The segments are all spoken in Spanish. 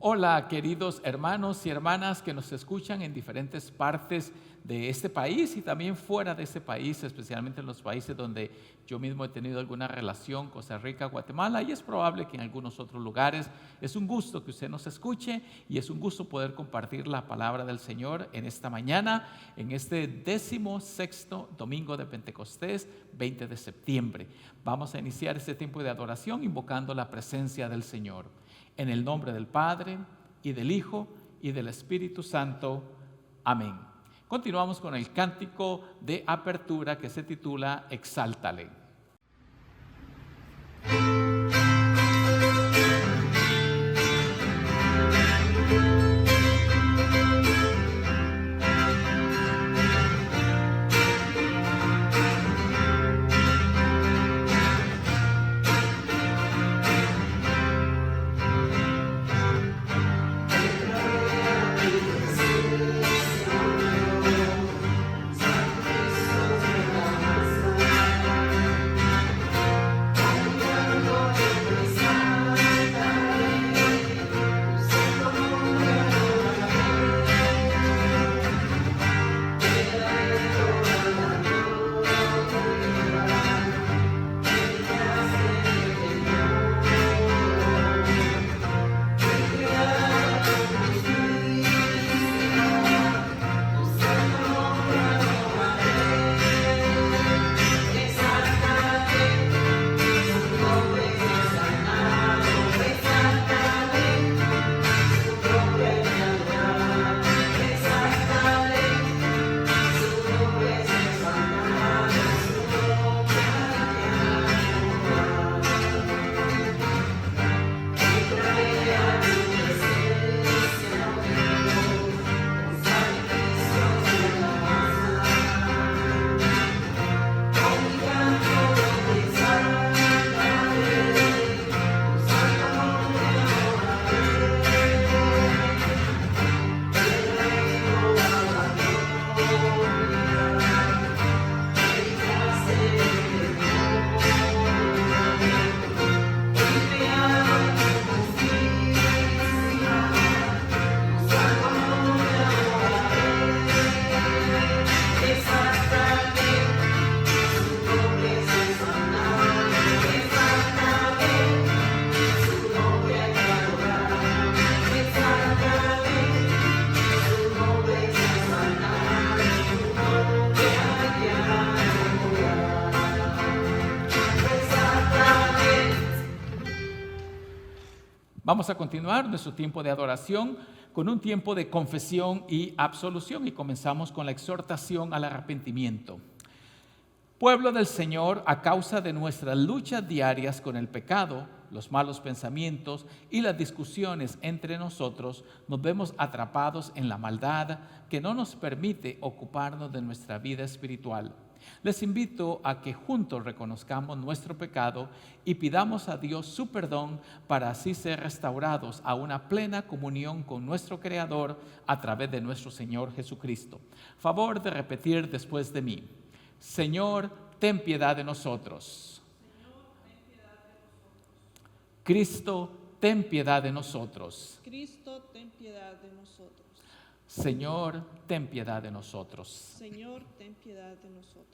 Hola, queridos hermanos y hermanas que nos escuchan en diferentes partes de este país y también fuera de este país, especialmente en los países donde yo mismo he tenido alguna relación, Costa Rica, Guatemala, y es probable que en algunos otros lugares. Es un gusto que usted nos escuche y es un gusto poder compartir la palabra del Señor en esta mañana, en este 16º domingo de Pentecostés, 20 de septiembre. Vamos a iniciar este tiempo de adoración invocando la presencia del Señor. En el nombre del Padre, y del Hijo, y del Espíritu Santo. Amén. Continuamos con el cántico de apertura que se titula Exáltale. Vamos a continuar nuestro tiempo de adoración con un tiempo de confesión y absolución y comenzamos con la exhortación al arrepentimiento. Pueblo del Señor, a causa de nuestras luchas diarias con el pecado, los malos pensamientos y las discusiones entre nosotros, nos vemos atrapados en la maldad que no nos permite ocuparnos de nuestra vida espiritual. Les invito a que juntos reconozcamos nuestro pecado y pidamos a Dios su perdón para así ser restaurados a una plena comunión con nuestro Creador a través de nuestro Señor Jesucristo. Favor de repetir después de mí. Señor, ten piedad de nosotros. Señor, ten piedad de nosotros. Cristo, ten piedad de nosotros. Cristo, ten piedad de nosotros. Señor, ten piedad de nosotros. Señor, ten piedad de nosotros.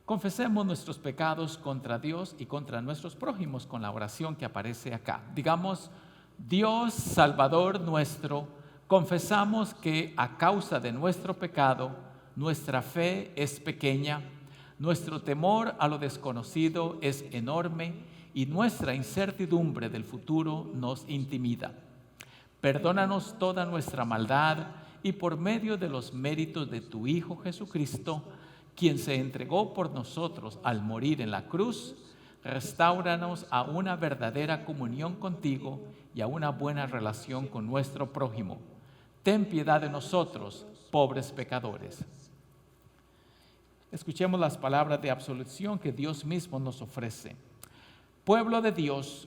Confesemos nuestros pecados contra Dios y contra nuestros prójimos con la oración que aparece acá. Digamos, Dios Salvador nuestro, confesamos que a causa de nuestro pecado, nuestra fe es pequeña, nuestro temor a lo desconocido es enorme y nuestra incertidumbre del futuro nos intimida. Perdónanos toda nuestra maldad y por medio de los méritos de tu Hijo Jesucristo, quien se entregó por nosotros al morir en la cruz, restáuranos a una verdadera comunión contigo y a una buena relación con nuestro prójimo. Ten piedad de nosotros, pobres pecadores. Escuchemos las palabras de absolución que Dios mismo nos ofrece. Pueblo de Dios,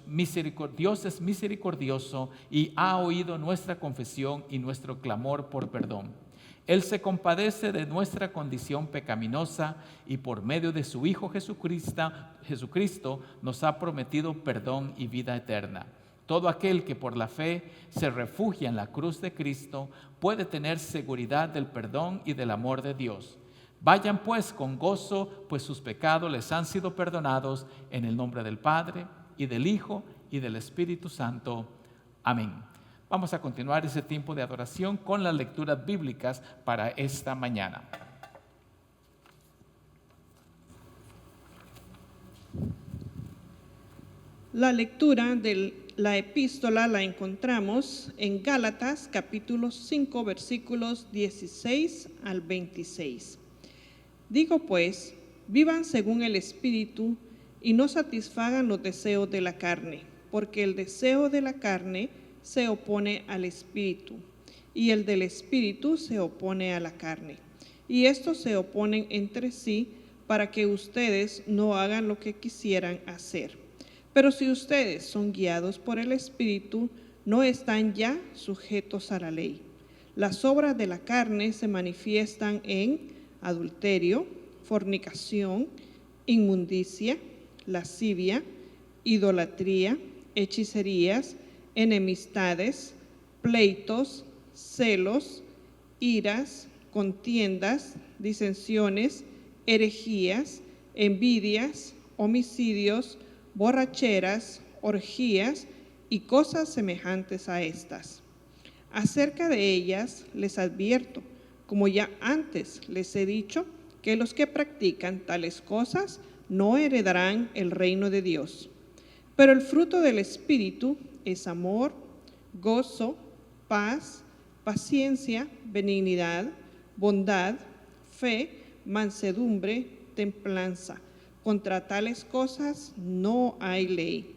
Dios es misericordioso y ha oído nuestra confesión y nuestro clamor por perdón. Él se compadece de nuestra condición pecaminosa y por medio de su Hijo Jesucristo nos ha prometido perdón y vida eterna. Todo aquel que por la fe se refugia en la cruz de Cristo puede tener seguridad del perdón y del amor de Dios. Vayan pues con gozo, pues sus pecados les han sido perdonados, en el nombre del Padre, y del Hijo, y del Espíritu Santo. Amén. Vamos a continuar ese tiempo de adoración con las lecturas bíblicas para esta mañana. La lectura de la epístola la encontramos en Gálatas capítulo 5 versículos 16 al 26. Digo pues, vivan según el Espíritu y no satisfagan los deseos de la carne, porque el deseo de la carne se opone al Espíritu y el del Espíritu se opone a la carne. Y estos se oponen entre sí para que ustedes no hagan lo que quisieran hacer. Pero si ustedes son guiados por el Espíritu, no están ya sujetos a la ley. Las obras de la carne se manifiestan en adulterio, fornicación, inmundicia, lascivia, idolatría, hechicerías, enemistades, pleitos, celos, iras, contiendas, disensiones, herejías, envidias, homicidios, borracheras, orgías y cosas semejantes a estas. Acerca de ellas les advierto, como ya antes les he dicho, que los que practican tales cosas no heredarán el reino de Dios. Pero el fruto del Espíritu es amor, gozo, paz, paciencia, benignidad, bondad, fe, mansedumbre, templanza. Contra tales cosas no hay ley.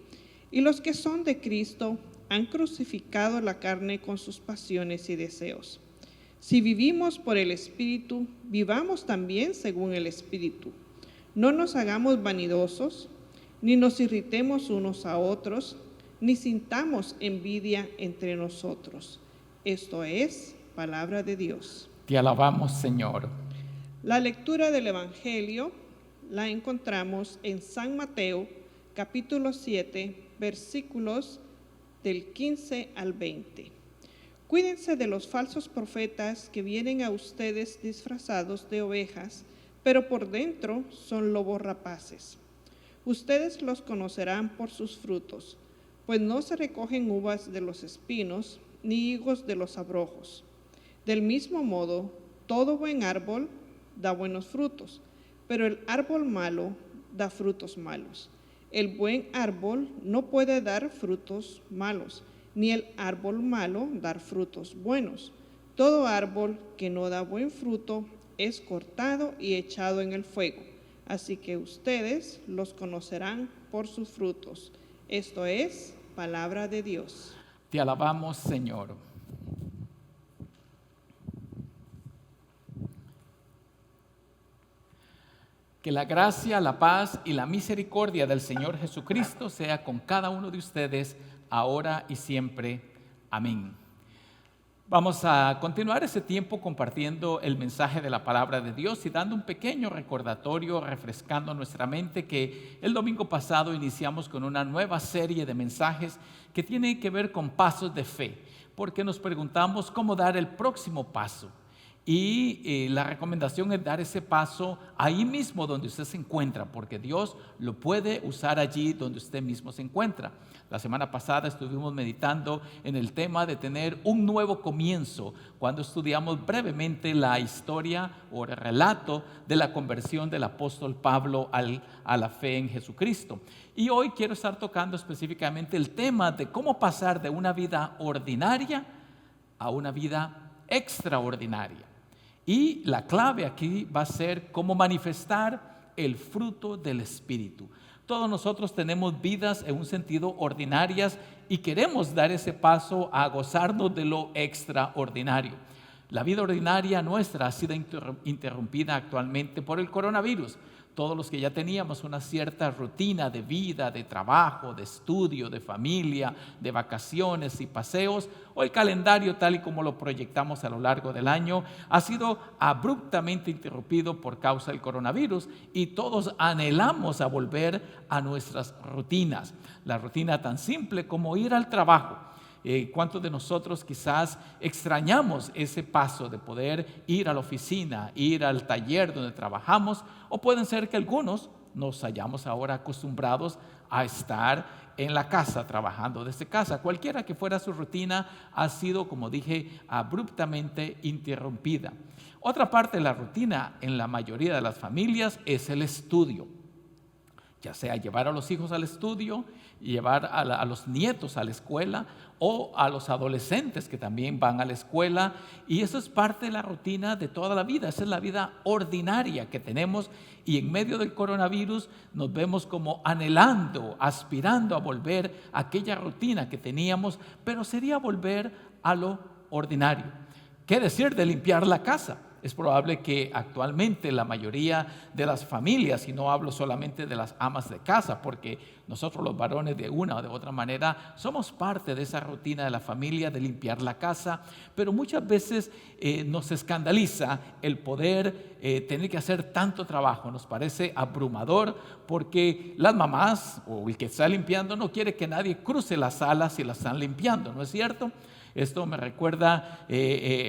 Y los que son de Cristo han crucificado la carne con sus pasiones y deseos. Si vivimos por el Espíritu, vivamos también según el Espíritu. No nos hagamos vanidosos, ni nos irritemos unos a otros, ni sintamos envidia entre nosotros. Esto es palabra de Dios. Te alabamos, Señor. La lectura del Evangelio la encontramos en San Mateo, capítulo 7, versículos del 15 al 20. Cuídense de los falsos profetas que vienen a ustedes disfrazados de ovejas, pero por dentro son lobos rapaces. Ustedes los conocerán por sus frutos, pues no se recogen uvas de los espinos, ni higos de los abrojos. Del mismo modo, todo buen árbol da buenos frutos, pero el árbol malo da frutos malos. El buen árbol no puede dar frutos malos, ni el árbol malo dar frutos buenos. Todo árbol que no da buen fruto es cortado y echado en el fuego. Así que ustedes los conocerán por sus frutos. Esto es palabra de Dios. Te alabamos, Señor. Que la gracia, la paz y la misericordia del Señor Jesucristo sea con cada uno de ustedes, ahora y siempre. Amén. Vamos a continuar ese tiempo compartiendo el mensaje de la palabra de Dios y dando un pequeño recordatorio, refrescando nuestra mente, que el domingo pasado iniciamos con una nueva serie de mensajes que tienen que ver con pasos de fe, porque nos preguntamos cómo dar el próximo paso. Y la recomendación es dar ese paso ahí mismo donde usted se encuentra, porque Dios lo puede usar allí donde usted mismo se encuentra. La semana pasada estuvimos meditando en el tema de tener un nuevo comienzo, cuando estudiamos brevemente la historia o el relato de la conversión del apóstol Pablo a la fe en Jesucristo. Y hoy quiero estar tocando específicamente el tema de cómo pasar de una vida ordinaria a una vida extraordinaria. Y la clave aquí va a ser cómo manifestar el fruto del Espíritu. Todos nosotros tenemos vidas en un sentido ordinarias y queremos dar ese paso a gozarnos de lo extraordinario. La vida ordinaria nuestra ha sido interrumpida actualmente por el coronavirus. todos los que ya teníamos una cierta rutina de vida, de trabajo, de estudio, de familia, de vacaciones y paseos, o el calendario tal y como lo proyectamos a lo largo del año, ha sido abruptamente interrumpido por causa del coronavirus y todos anhelamos a volver a nuestras rutinas. La rutina tan simple como ir al trabajo. ¿Cuántos de nosotros quizás extrañamos ese paso de poder ir a la oficina, ir al taller donde trabajamos? O pueden ser que algunos nos hayamos ahora acostumbrados a estar en la casa, trabajando desde casa. Cualquiera que fuera su rutina ha sido, como dije, abruptamente interrumpida. Otra parte de la rutina en la mayoría de las familias es el estudio. Ya sea llevar a los hijos al estudio, llevar a los nietos a la escuela o a los adolescentes que también van a la escuela. Y eso es parte de la rutina de toda la vida. Esa es la vida ordinaria que tenemos y en medio del coronavirus nos vemos como anhelando, aspirando a volver a aquella rutina que teníamos, pero sería volver a lo ordinario. ¿Qué decir de limpiar la casa? Es probable que actualmente la mayoría de las familias, y no hablo solamente de las amas de casa, porque nosotros los varones de una o de otra manera somos parte de esa rutina de la familia de limpiar la casa, pero muchas veces nos escandaliza el poder tener que hacer tanto trabajo. Nos parece abrumador porque las mamás o el que está limpiando no quiere que nadie cruce la sala si la están limpiando, ¿no es cierto? Esto me recuerda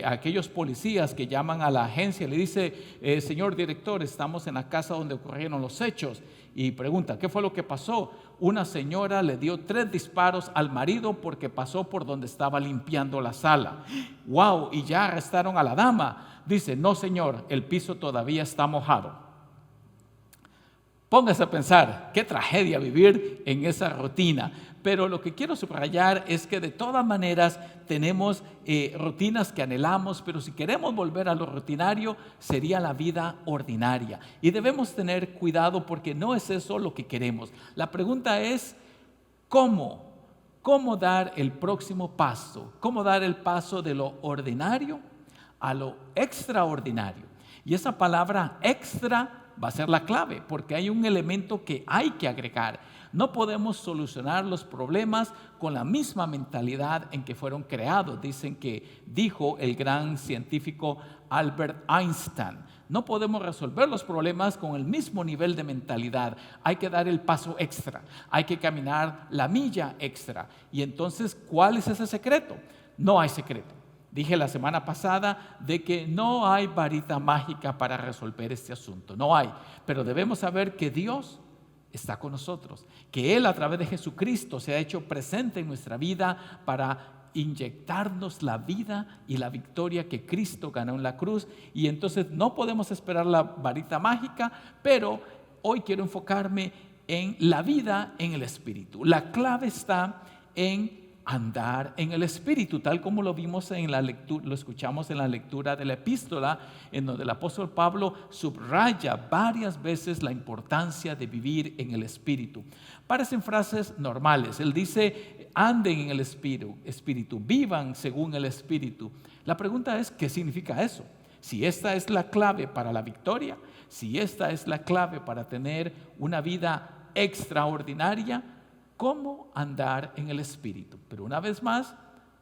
a aquellos policías que llaman a la agencia y le dice, señor director, estamos en la casa donde ocurrieron los hechos, y pregunta, ¿qué fue lo que pasó? Una señora le dio 3 disparos al marido porque pasó por donde estaba limpiando la sala. ¡Wow! Y ya arrestaron a la dama. Dice, no señor, el piso todavía está mojado. Póngase a pensar, qué tragedia vivir en esa rutina. Pero lo que quiero subrayar es que de todas maneras tenemos rutinas que anhelamos, pero si queremos volver a lo rutinario, sería la vida ordinaria. Y debemos tener cuidado porque no es eso lo que queremos. La pregunta es, ¿cómo? ¿Cómo dar el próximo paso? ¿Cómo dar el paso de lo ordinario a lo extraordinario? Y esa palabra extra va a ser la clave, porque hay un elemento que hay que agregar. No podemos solucionar los problemas con la misma mentalidad en que fueron creados. Dijo el gran científico Albert Einstein. No podemos resolver los problemas con el mismo nivel de mentalidad. Hay que dar el paso extra, hay que caminar la milla extra. Y entonces, ¿cuál es ese secreto? No hay secreto. Dije la semana pasada de que no hay varita mágica para resolver este asunto, no hay, pero debemos saber que Dios está con nosotros, que Él a través de Jesucristo se ha hecho presente en nuestra vida para inyectarnos la vida y la victoria que Cristo ganó en la cruz, y entonces no podemos esperar la varita mágica, pero hoy quiero enfocarme en la vida en el Espíritu. La clave está en andar en el Espíritu, tal como lo vimos en la lectura, lo escuchamos en la lectura de la epístola, en donde el apóstol Pablo subraya varias veces la importancia de vivir en el Espíritu. Parecen frases normales. Él dice, anden en el Espíritu, vivan según el Espíritu. La pregunta es, ¿qué significa eso? Si esta es la clave para la victoria, si esta es la clave para tener una vida extraordinaria, ¿cómo andar en el Espíritu? Pero una vez más,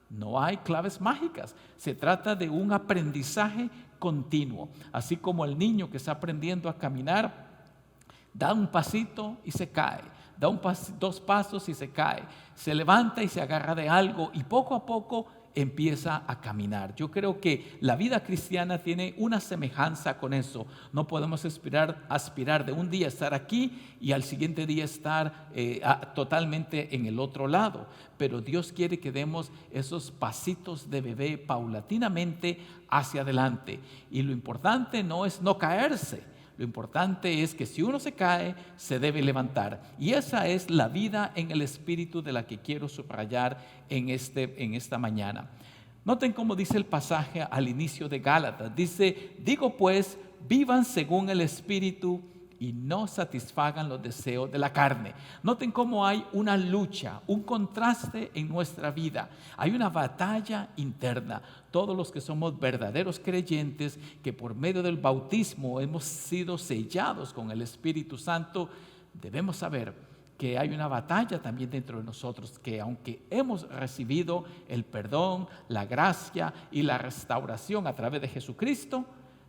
no hay claves mágicas. Se trata de un aprendizaje continuo. Así como el niño que está aprendiendo a caminar, da un pasito y se cae, da 2 pasos y se cae, se levanta y se agarra de algo y poco a poco empieza a caminar. Yo creo que la vida cristiana tiene una semejanza con eso. No podemos aspirar de un día estar aquí y al siguiente día estar totalmente en el otro lado. Pero Dios quiere que demos esos pasitos de bebé paulatinamente hacia adelante. Y lo importante no es no caerse. Lo importante es que si uno se cae, se debe levantar. Y esa es la vida en el Espíritu de la que quiero subrayar en esta mañana. Noten cómo dice el pasaje al inicio de Gálatas. Dice, digo pues, vivan según el Espíritu y no satisfagan los deseos de la carne. Noten cómo hay una lucha, un contraste en nuestra vida. Hay una batalla interna. Todos los que somos verdaderos creyentes, que por medio del bautismo hemos sido sellados con el Espíritu Santo, debemos saber que hay una batalla también dentro de nosotros, que aunque hemos recibido el perdón, la gracia y la restauración a través de Jesucristo,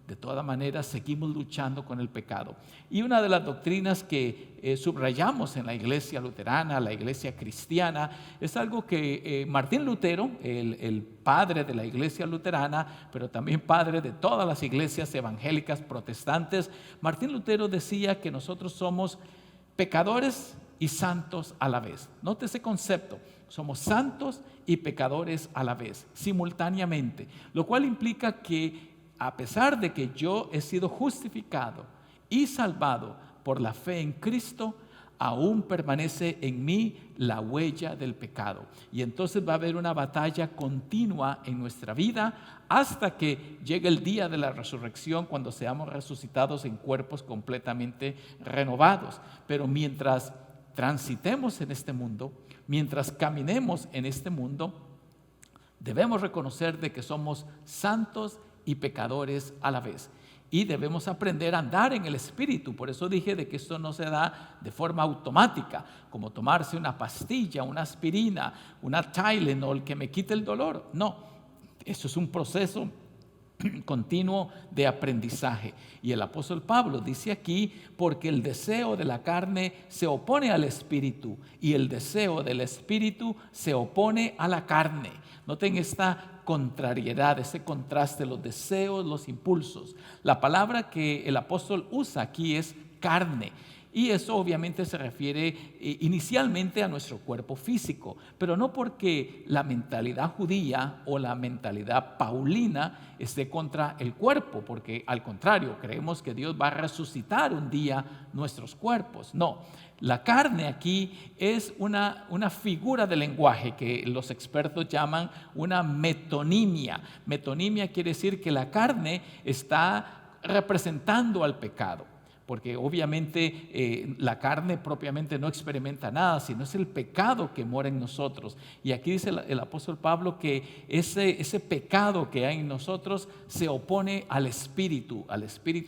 de todas maneras seguimos luchando con el pecado. Y una de las doctrinas que subrayamos en la iglesia luterana, la iglesia cristiana, es algo que Martín Lutero, el padre de la iglesia luterana, pero también padre de todas las iglesias evangélicas protestantes, Martín Lutero decía que nosotros somos pecadores y santos a la vez. Note ese concepto: somos santos y pecadores a la vez, simultáneamente, lo cual implica que a pesar de que yo he sido justificado y salvado por la fe en Cristo, aún permanece en mí la huella del pecado. Y entonces va a haber una batalla continua en nuestra vida hasta que llegue el día de la resurrección, cuando seamos resucitados en cuerpos completamente renovados. Pero mientras transitemos en este mundo, mientras caminemos en este mundo, debemos reconocer de que somos santos y pecadores a la vez. Y debemos aprender a andar en el Espíritu. Por eso dije de que esto no se da de forma automática, como tomarse una pastilla, una aspirina, una Tylenol que me quite el dolor. No, eso es un proceso continuo de aprendizaje. Y el apóstol Pablo dice aquí: porque el deseo de la carne se opone al Espíritu y el deseo del Espíritu se opone a la carne. Noten esta contrariedad, ese contraste, los deseos, los impulsos. La palabra que el apóstol usa aquí es carne. Y eso obviamente se refiere inicialmente a nuestro cuerpo físico, pero no porque la mentalidad judía o la mentalidad paulina esté contra el cuerpo, porque al contrario, creemos que Dios va a resucitar un día nuestros cuerpos. No, la carne aquí es una figura de lenguaje que los expertos llaman una metonimia. Metonimia quiere decir que la carne está representando al pecado, porque obviamente la carne propiamente no experimenta nada, sino es el pecado que mora en nosotros. Y aquí dice el apóstol Pablo que ese pecado que hay en nosotros se opone al Espíritu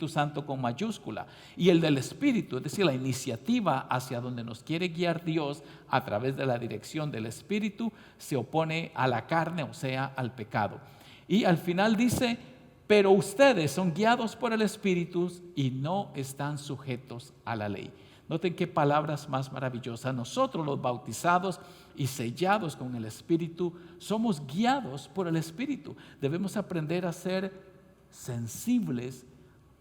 Santo con mayúscula. Y el del Espíritu, es decir, la iniciativa hacia donde nos quiere guiar Dios a través de la dirección del Espíritu, se opone a la carne, o sea, al pecado. Y al final dice: pero ustedes son guiados por el Espíritu y no están sujetos a la ley. Noten qué palabras más maravillosas. Nosotros, los bautizados y sellados con el Espíritu, somos guiados por el Espíritu. Debemos aprender a ser sensibles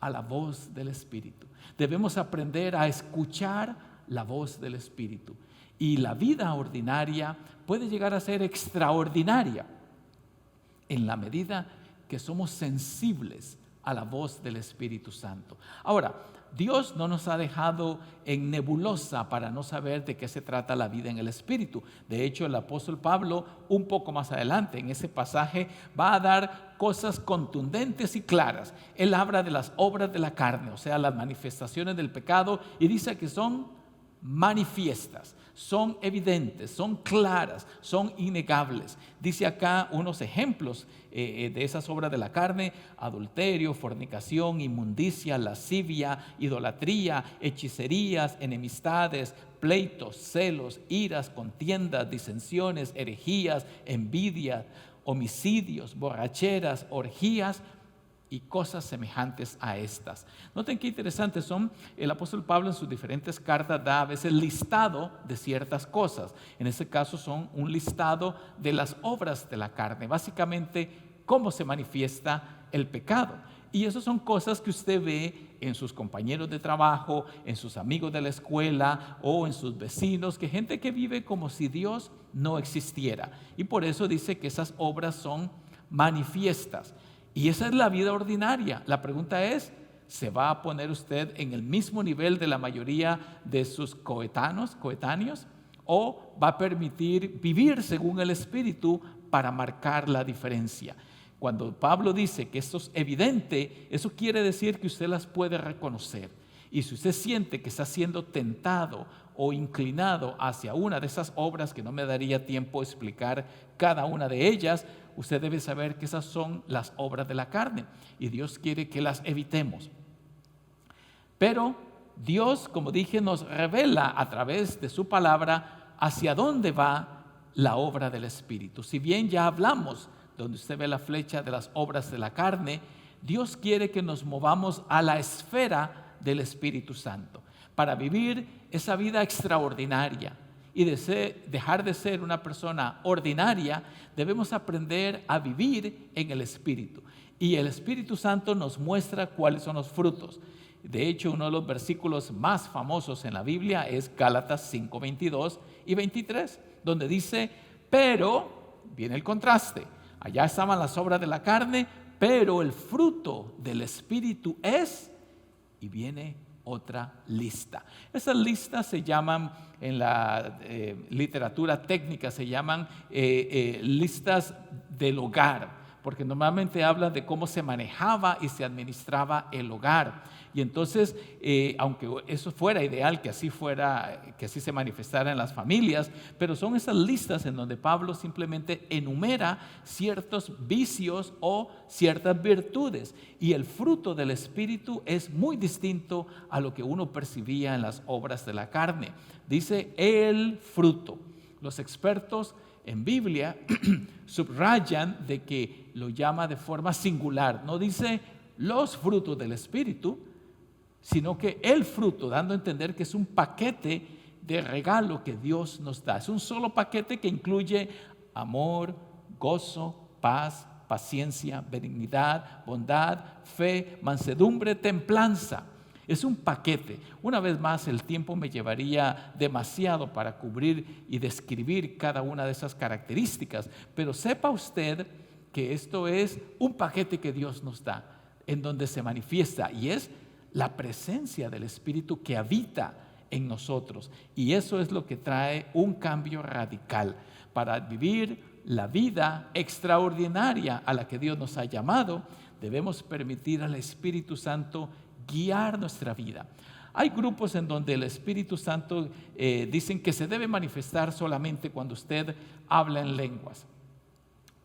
a la voz del Espíritu. Debemos aprender a escuchar la voz del Espíritu. Y la vida ordinaria puede llegar a ser extraordinaria en la medida que somos sensibles a la voz del Espíritu Santo. Ahora, Dios no nos ha dejado en nebulosa para no saber de qué se trata la vida en el Espíritu. De hecho, el apóstol Pablo, un poco más adelante en ese pasaje, va a dar cosas contundentes y claras. Él habla de las obras de la carne, o sea, las manifestaciones del pecado, y dice que son manifiestas, son evidentes, son claras, son innegables. Dice acá unos ejemplos de esas obras de la carne: adulterio, fornicación, inmundicia, lascivia, idolatría, hechicerías, enemistades, pleitos, celos, iras, contiendas, disensiones, herejías, envidia, homicidios, borracheras, orgías y cosas semejantes a estas. Noten qué interesantes son. El apóstol Pablo en sus diferentes cartas da a veces listado de ciertas cosas. En este caso son un listado de las obras de la carne, básicamente cómo se manifiesta el pecado. Y eso son cosas que usted ve en sus compañeros de trabajo, en sus amigos de la escuela o en sus vecinos, que gente que vive como si Dios no existiera. Y por eso dice que esas obras son manifiestas. Y esa es la vida ordinaria. La pregunta es: ¿se va a poner usted en el mismo nivel de la mayoría de sus coetáneos? ¿O va a permitir vivir según el Espíritu para marcar la diferencia? Cuando Pablo dice que esto es evidente, eso quiere decir que usted las puede reconocer. Y si usted siente que está siendo tentado o inclinado hacia una de esas obras, que no me daría tiempo explicar cada una de ellas, usted debe saber que esas son las obras de la carne y Dios quiere que las evitemos. Pero Dios, como dije, nos revela a través de su palabra hacia dónde va la obra del Espíritu. Si bien ya hablamos, donde usted ve la flecha de las obras de la carne, Dios quiere que nos movamos a la esfera del Espíritu Santo para vivir esa vida extraordinaria. Y dejar de ser una persona ordinaria, debemos aprender a vivir en el Espíritu. Y el Espíritu Santo nos muestra cuáles son los frutos. De hecho, uno de los versículos más famosos en la Biblia es Gálatas 5, 22 y 23, donde dice, pero, viene el contraste, allá estaban las obras de la carne, pero el fruto del Espíritu es, y viene otra lista. Esas listas se llaman, en la literatura técnica, se llaman listas del hogar, porque normalmente habla de cómo se manejaba y se administraba el hogar. Y entonces, aunque eso fuera ideal que así se manifestara en las familias, pero son esas listas en donde Pablo simplemente enumera ciertos vicios o ciertas virtudes. Y el fruto del Espíritu es muy distinto a lo que uno percibía en las obras de la carne. Dice el fruto. Los expertos en Biblia subrayan de que lo llama de forma singular. No dice los frutos del Espíritu, sino que el fruto, dando a entender que es un paquete de regalo que Dios nos da. Es un solo paquete que incluye amor, gozo, paz, paciencia, benignidad, bondad, fe, mansedumbre, templanza. Es un paquete. Una vez más, el tiempo me llevaría demasiado para cubrir y describir cada una de esas características, pero sepa usted que esto es un paquete que Dios nos da, en donde se manifiesta, y es la presencia del Espíritu que habita en nosotros. Y eso es lo que trae un cambio radical para vivir la vida extraordinaria a la que Dios nos ha llamado. Debemos permitir al Espíritu Santo guiar nuestra vida. Hay grupos en donde el Espíritu Santo dicen que se debe manifestar solamente cuando usted habla en lenguas.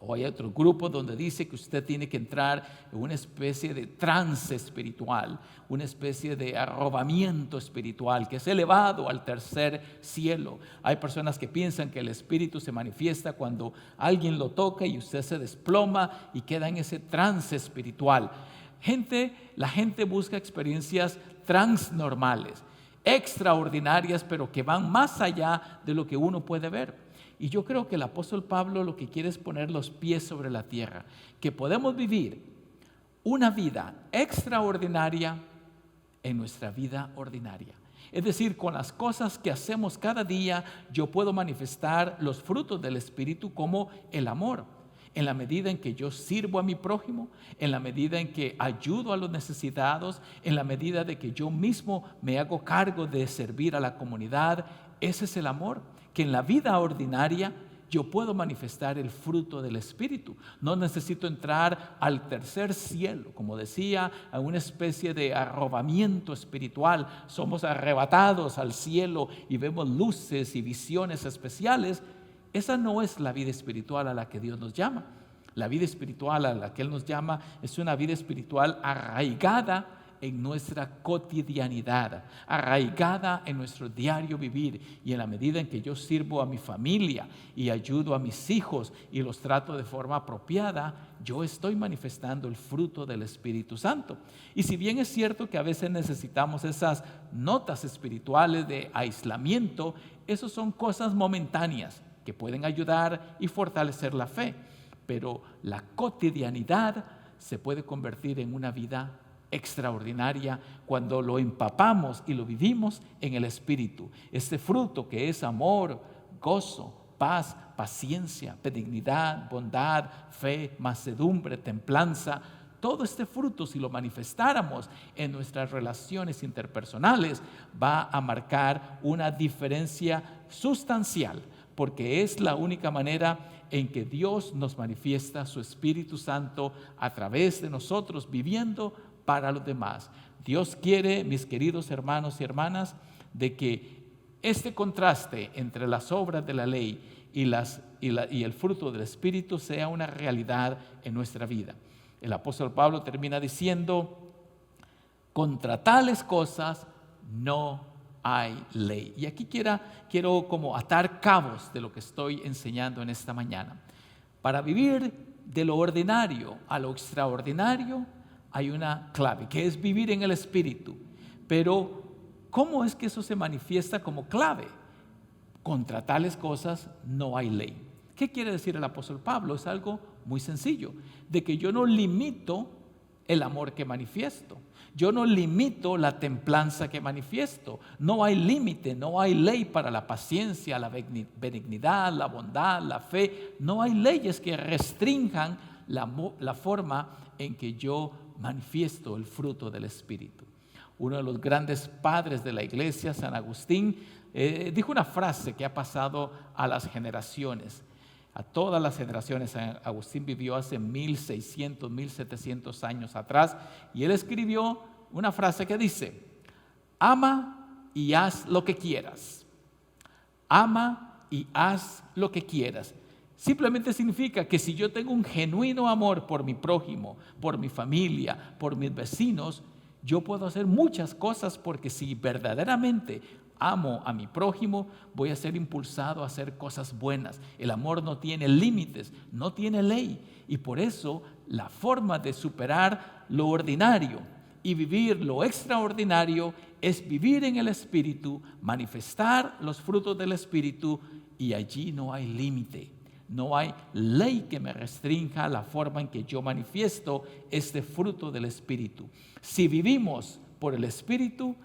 O hay otro grupo donde dice que usted tiene que entrar en una especie de trance espiritual, una especie de arrobamiento espiritual que es elevado al tercer cielo. Hay personas que piensan que el Espíritu se manifiesta cuando alguien lo toca y usted se desploma y queda en ese trance espiritual. La gente busca experiencias transnormales, extraordinarias, pero que van más allá de lo que uno puede ver. Y yo creo que el apóstol Pablo lo que quiere es poner los pies sobre la tierra, que podemos vivir una vida extraordinaria en nuestra vida ordinaria. Es decir, con las cosas que hacemos cada día, yo puedo manifestar los frutos del Espíritu como el amor. En la medida en que yo sirvo a mi prójimo, en la medida en que ayudo a los necesitados, en la medida de que yo mismo me hago cargo de servir a la comunidad, ese es el amor. Que en la vida ordinaria yo puedo manifestar el fruto del Espíritu. No necesito entrar al tercer cielo, como decía, a una especie de arrobamiento espiritual. Somos arrebatados al cielo y vemos luces y visiones especiales. Esa no es la vida espiritual a la que Dios nos llama. La vida espiritual a la que Él nos llama es una vida espiritual arraigada en nuestra cotidianidad, arraigada en nuestro diario vivir. Y en la medida en que yo sirvo a mi familia y ayudo a mis hijos y los trato de forma apropiada, yo estoy manifestando el fruto del Espíritu Santo. Y si bien es cierto que a veces necesitamos esas notas espirituales de aislamiento, esas son cosas momentáneas que pueden ayudar y fortalecer la fe, pero la cotidianidad se puede convertir en una vida extraordinaria cuando lo empapamos y lo vivimos en el Espíritu. Este fruto que es amor, gozo, paz, paciencia, benignidad, bondad, fe, mansedumbre, templanza. Todo este fruto, si lo manifestáramos en nuestras relaciones interpersonales, va a marcar una diferencia sustancial, porque es la única manera en que Dios nos manifiesta su Espíritu Santo a través de nosotros, viviendo para los demás. Dios quiere, mis queridos hermanos y hermanas, de que este contraste entre las obras de la ley y el fruto del Espíritu sea una realidad en nuestra vida. El apóstol Pablo termina diciendo: contra tales cosas no hay ley. Y aquí quiero como atar cabos de lo que estoy enseñando en esta mañana. Para vivir de lo ordinario a lo extraordinario hay una clave, que es vivir en el Espíritu. Pero ¿cómo es que eso se manifiesta como clave? Contra tales cosas no hay ley. ¿Qué quiere decir el apóstol Pablo? Es algo muy sencillo, de que yo no limito el amor que manifiesto. Yo no limito la templanza que manifiesto. No hay límite, no hay ley para la paciencia, la benignidad, la bondad, la fe. No hay leyes que restrinjan la forma en que yo manifiesto el fruto del Espíritu. Uno de los grandes padres de la iglesia, San Agustín, dijo una frase que ha pasado a las generaciones, a todas las generaciones. San Agustín vivió hace 1600, 1700 años atrás, y él escribió una frase que dice: ama y haz lo que quieras. Ama y haz lo que quieras. Simplemente significa que si yo tengo un genuino amor por mi prójimo, por mi familia, por mis vecinos, yo puedo hacer muchas cosas, porque si verdaderamente amo a mi prójimo, voy a ser impulsado a hacer cosas buenas. El amor no tiene límites, no tiene ley, y por eso la forma de superar lo ordinario y vivir lo extraordinario es vivir en el Espíritu, manifestar los frutos del Espíritu, y allí no hay límite. No hay ley que me restrinja la forma en que yo manifiesto este fruto del Espíritu. Si vivimos por el Espíritu,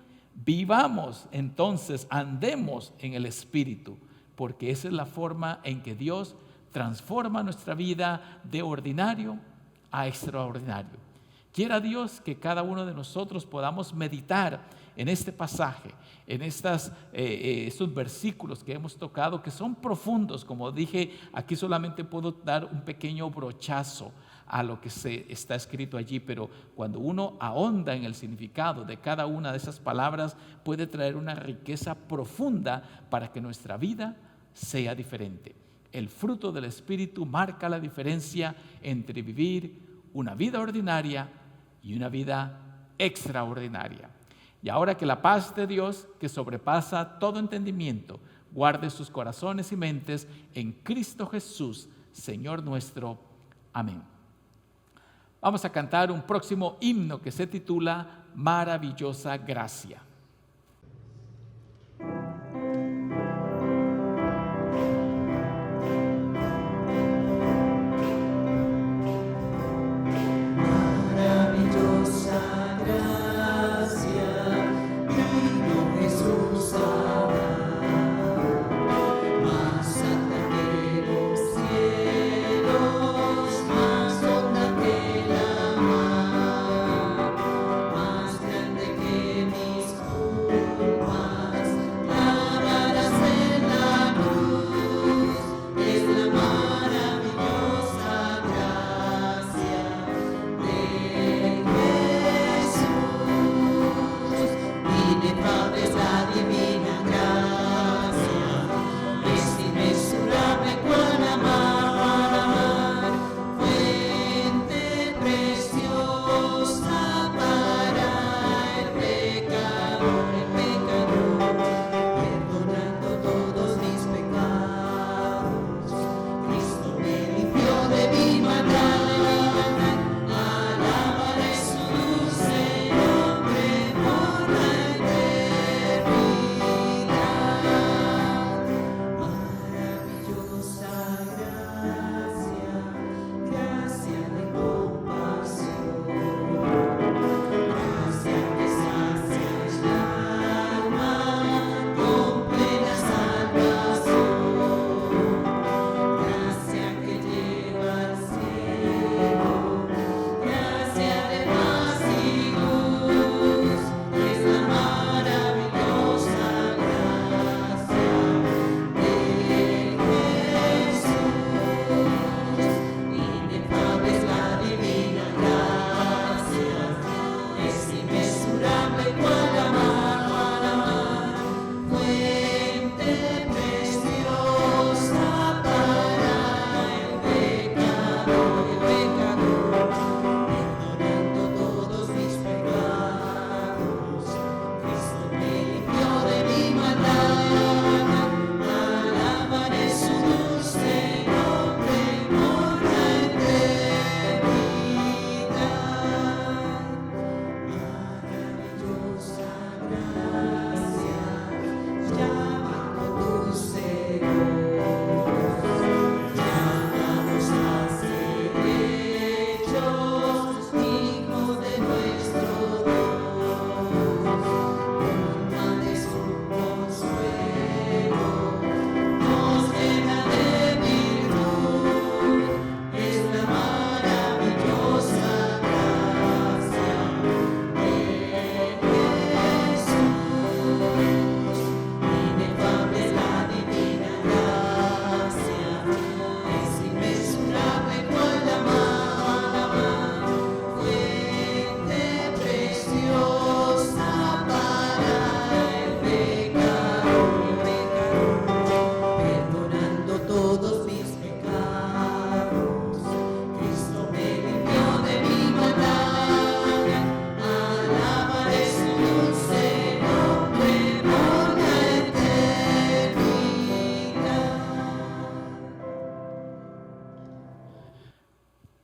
vivamos entonces, andemos en el Espíritu, porque esa es la forma en que Dios transforma nuestra vida de ordinario a extraordinario. Quiera Dios que cada uno de nosotros podamos meditar en este pasaje, en estos versículos que hemos tocado, que son profundos. Como dije, aquí solamente puedo dar un pequeño brochazo a lo que está escrito allí, pero cuando uno ahonda en el significado de cada una de esas palabras, puede traer una riqueza profunda para que nuestra vida sea diferente. El fruto del Espíritu marca la diferencia entre vivir una vida ordinaria y una vida extraordinaria. Y ahora que la paz de Dios, que sobrepasa todo entendimiento, guarde sus corazones y mentes en Cristo Jesús, Señor nuestro. Amén. Vamos a cantar un próximo himno que se titula Maravillosa Gracia. Más grande que mis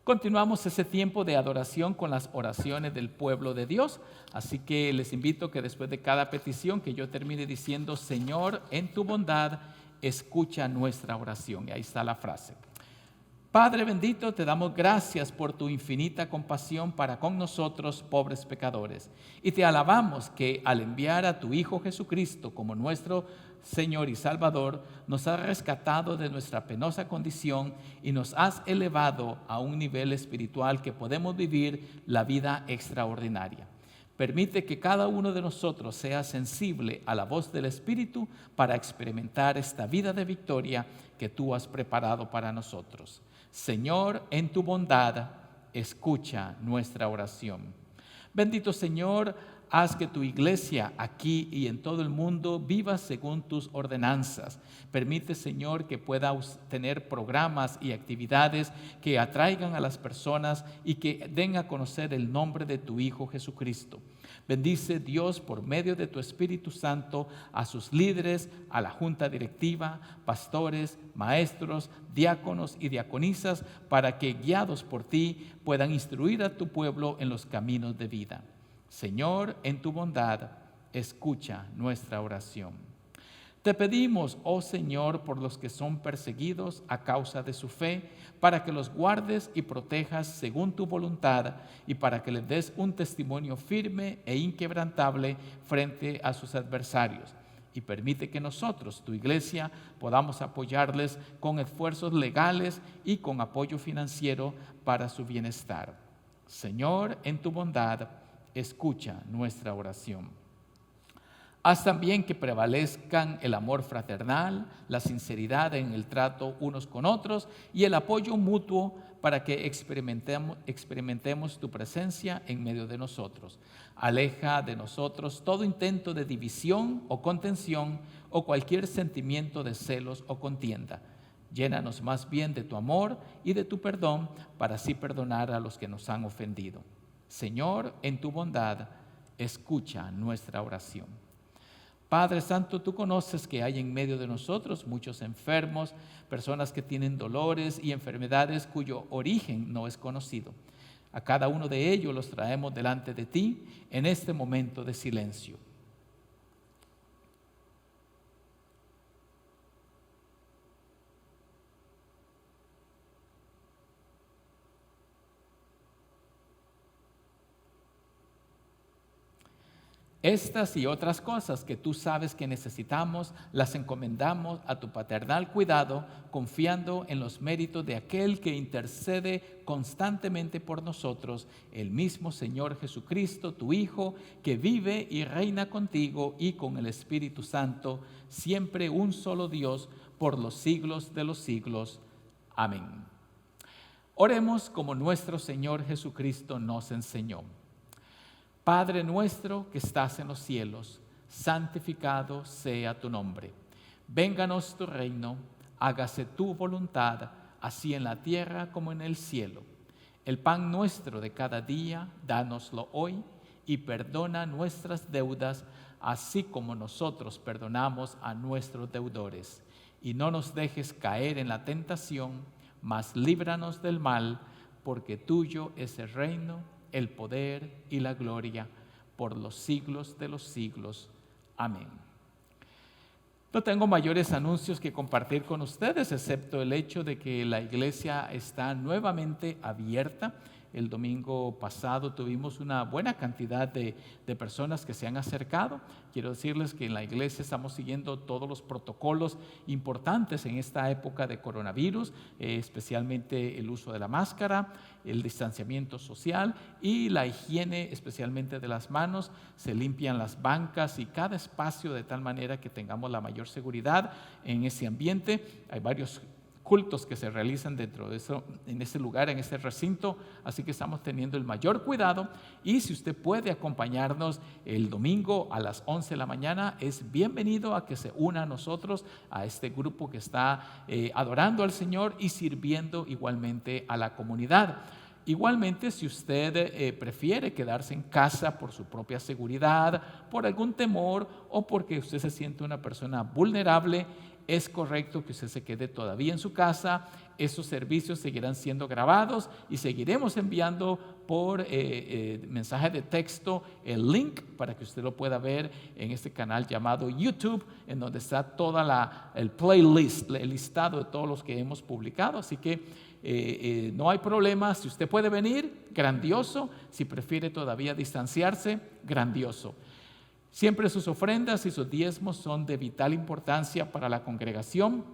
Continuamos ese tiempo de adoración con las oraciones del pueblo de Dios. Así que les invito que después de cada petición que yo termine diciendo, Señor, en tu bondad, escucha nuestra oración. Y ahí está la frase. Padre bendito, te damos gracias por tu infinita compasión para con nosotros, pobres pecadores. Y te alabamos que al enviar a tu Hijo Jesucristo como nuestro Señor y Salvador, nos has rescatado de nuestra penosa condición y nos has elevado a un nivel espiritual que podemos vivir la vida extraordinaria. Permite que cada uno de nosotros sea sensible a la voz del Espíritu para experimentar esta vida de victoria que tú has preparado para nosotros. Señor, en tu bondad, escucha nuestra oración. Bendito Señor, haz que tu iglesia aquí y en todo el mundo viva según tus ordenanzas. Permite, Señor, que pueda tener programas y actividades que atraigan a las personas y que den a conocer el nombre de tu Hijo Jesucristo. Bendice, Dios, por medio de tu Espíritu Santo, a sus líderes, a la junta directiva, pastores, maestros, diáconos y diaconisas, para que, guiados por ti, puedan instruir a tu pueblo en los caminos de vida. Señor, en tu bondad, escucha nuestra oración. Te pedimos, oh Señor, por los que son perseguidos a causa de su fe, para que los guardes y protejas según tu voluntad y para que les des un testimonio firme e inquebrantable frente a sus adversarios. Y permite que nosotros, tu iglesia, podamos apoyarles con esfuerzos legales y con apoyo financiero para su bienestar. Señor, en tu bondad, escucha nuestra oración. Haz también que prevalezcan el amor fraternal, la sinceridad en el trato unos con otros y el apoyo mutuo para que experimentemos tu presencia en medio de nosotros. Aleja de nosotros todo intento de división o contención o cualquier sentimiento de celos o contienda. Llénanos más bien de tu amor y de tu perdón para así perdonar a los que nos han ofendido. Señor, en tu bondad, escucha nuestra oración. Padre Santo, tú conoces que hay en medio de nosotros muchos enfermos, personas que tienen dolores y enfermedades cuyo origen no es conocido. A cada uno de ellos los traemos delante de ti en este momento de silencio. Estas y otras cosas que tú sabes que necesitamos, las encomendamos a tu paternal cuidado, confiando en los méritos de aquel que intercede constantemente por nosotros, el mismo Señor Jesucristo, tu Hijo, que vive y reina contigo y con el Espíritu Santo, siempre un solo Dios, por los siglos de los siglos. Amén. Oremos como nuestro Señor Jesucristo nos enseñó. Padre nuestro que estás en los cielos, santificado sea tu nombre. Vénganos tu reino, hágase tu voluntad, así en la tierra como en el cielo. El pan nuestro de cada día, dánoslo hoy, y perdona nuestras deudas, así como nosotros perdonamos a nuestros deudores. Y no nos dejes caer en la tentación, mas líbranos del mal, porque tuyo es el reino, el poder y la gloria por los siglos de los siglos. Amén. No tengo mayores anuncios que compartir con ustedes, excepto el hecho de que la iglesia está nuevamente abierta. El domingo pasado tuvimos una buena cantidad de personas que se han acercado. Quiero decirles que en la iglesia estamos siguiendo todos los protocolos importantes en esta época de coronavirus, especialmente el uso de la máscara, el distanciamiento social y la higiene, especialmente de las manos. Se limpian las bancas y cada espacio de tal manera que tengamos la mayor seguridad en ese ambiente. Hay varios cultos que se realizan dentro de eso, en ese lugar, en ese recinto, así que estamos teniendo el mayor cuidado. Y si usted puede acompañarnos el domingo a las 11 de la mañana, es bienvenido a que se una a nosotros, a este grupo que está adorando al Señor y sirviendo igualmente a la comunidad. Igualmente, si usted prefiere quedarse en casa por su propia seguridad, por algún temor o porque usted se siente una persona vulnerable, es correcto que usted se quede todavía en su casa. Esos servicios seguirán siendo grabados y seguiremos enviando por mensaje de texto el link para que usted lo pueda ver en este canal llamado YouTube, en donde está toda el playlist, el listado de todos los que hemos publicado. Así que no hay problema. Si usted puede venir, grandioso. Si prefiere todavía distanciarse, grandioso. Siempre sus ofrendas y sus diezmos son de vital importancia para la congregación.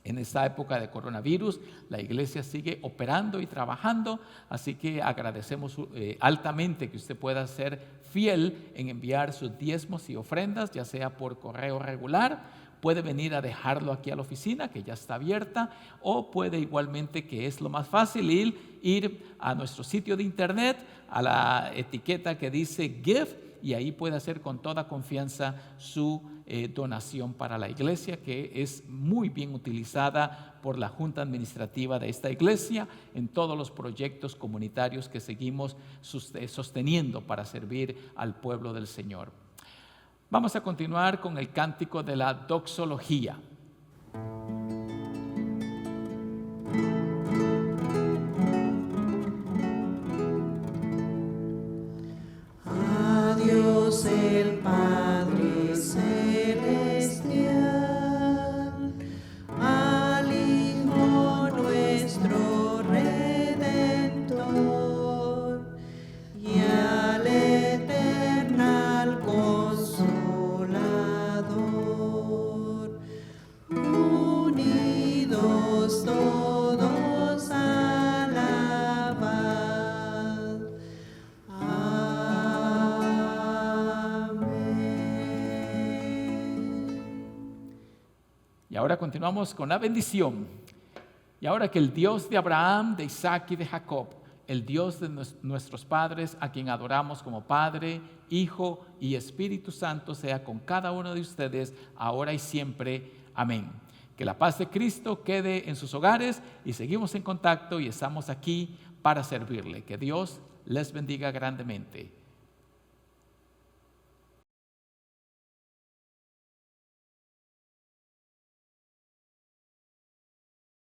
En esta época de coronavirus, la iglesia sigue operando y trabajando, así que agradecemos altamente que usted pueda ser fiel en enviar sus diezmos y ofrendas, ya sea por correo regular. Puede venir a dejarlo aquí a la oficina, que ya está abierta, o puede igualmente, que es lo más fácil, ir a nuestro sitio de internet, a la etiqueta que dice Give, y ahí puede hacer con toda confianza su donación para la iglesia, que es muy bien utilizada por la Junta Administrativa de esta iglesia en todos los proyectos comunitarios que seguimos sosteniendo para servir al pueblo del Señor. Vamos a continuar con el cántico de la doxología. Dios el Padre celestial, al Hijo nuestro Redentor y al eternal Consolador, unidos todos alabad. Y ahora continuamos con la bendición. Y ahora que el Dios de Abraham, de Isaac y de Jacob, el Dios de nuestros padres, a quien adoramos como Padre, Hijo y Espíritu Santo, sea con cada uno de ustedes, ahora y siempre. Amén. Que la paz de Cristo quede en sus hogares y seguimos en contacto y estamos aquí para servirle. Que Dios les bendiga grandemente.